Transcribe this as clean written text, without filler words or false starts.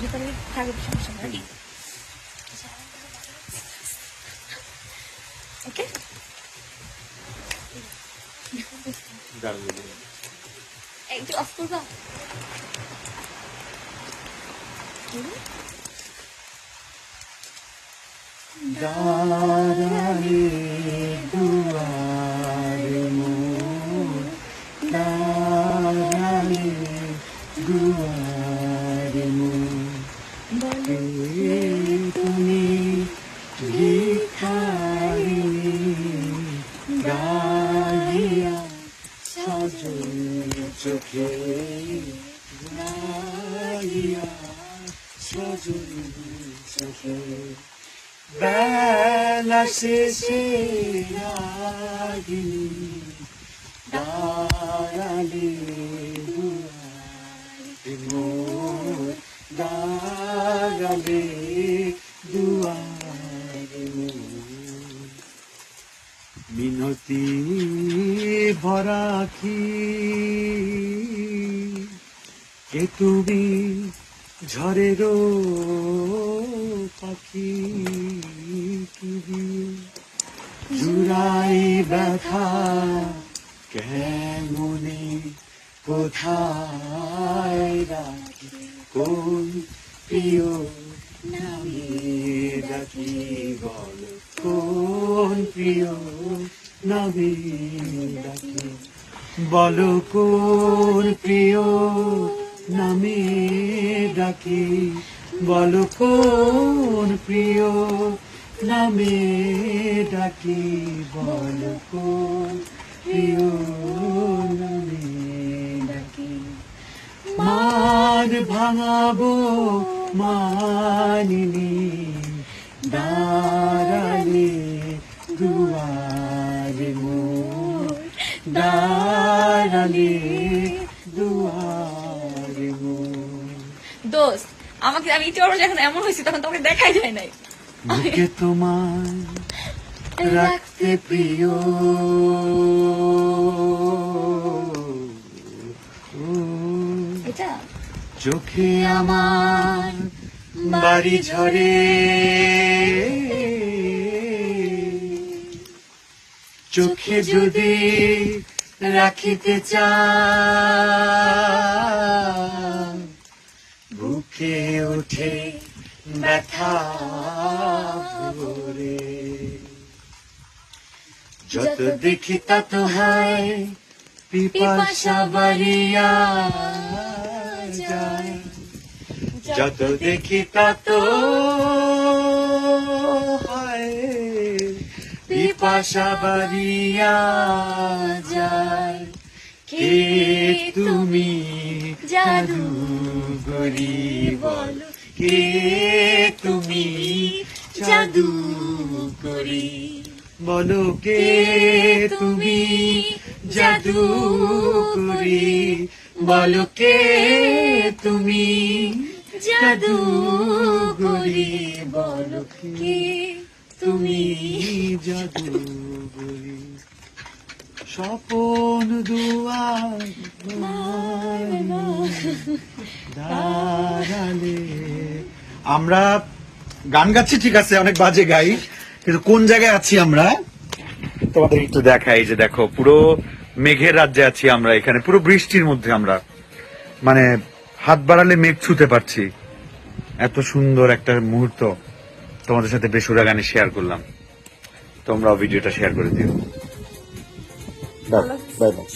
জুতাগুলি থাকবে সমস্যা নেই। ওকে একটু অফ করবা। দাঁড়ালে দুয়ারে মোর, দাঁড়ালে দুয়ারে মোর, বলে তুমি ভিখারিণী, গালিয়া সজল চোখে, গালিয়া সজল চোখে, বেলা শেষে রাগিনী, দাঁড়ালে দুয়ারে মোর, দাঁড়ালে দুয়ারে মোর, মিনতি ভরা আখি, কে তুমি ঝড়েরও পাখি, জুড়াই ব্যথা কেমনে কোথায় রাখি, কোন প্রিয় নামে ডাকি, বল কোন প্রিয় নামে ডাকি, বলো কোন প্রিয় নামে ডাকি, বলো কোন প্রিয় নামে ডাকি, বলো কোন প্রিয় নামে ডাকি, মান ভাঙাবো মানিনি, দাঁড়ালে দুয়ারে মোর, দাঁড়ালে দুয়ারে মোর। দোস্ত আমাকে, আমি ইতিবার যখন এমন হয়েছি তখন তোমাকে দেখাই যায় নাই। বুকে তোমার রাখতে প্রিয়, এটা চোখে আমার বাড়ি ঝরে, চোখে যদি রাখিতে চাও, বুকে ওঠে ব্যথা ভরে, যত দেখি তত হয় পিপাসা বাড়িয়া যায়, যত দেখি তত হয় পিপাসা বাড়িয়া যায়, কে তুমি জাদুগরি, বলো কে তুমি জাদুগরি, বলো কে তুমি জাদুগরি, বলো কে তুমি জাদুগরি, বলো কে তুমি জাদুগরি, স্বপন দুয়ার দাঁড়ালে। আমরা গান গাচ্ছি ঠিক আছে, অনেক বাজে গাই, কিন্তু কোন জায়গায় আছি আমরা তোমাদের একটু দেখাই। যে দেখো পুরো মেঘের রাজ্যে আছি আমরা, এখানে পুরো বৃষ্টির মধ্যে আমরা, মানে হাত বাড়ালে মেঘ ছুঁতে পারছি। এত সুন্দর একটা মুহূর্ত তোমাদের সাথে বেসুরা গানে শেয়ার করলাম, তোমরাও ভিডিওটা শেয়ার করে দিও। Bye bye.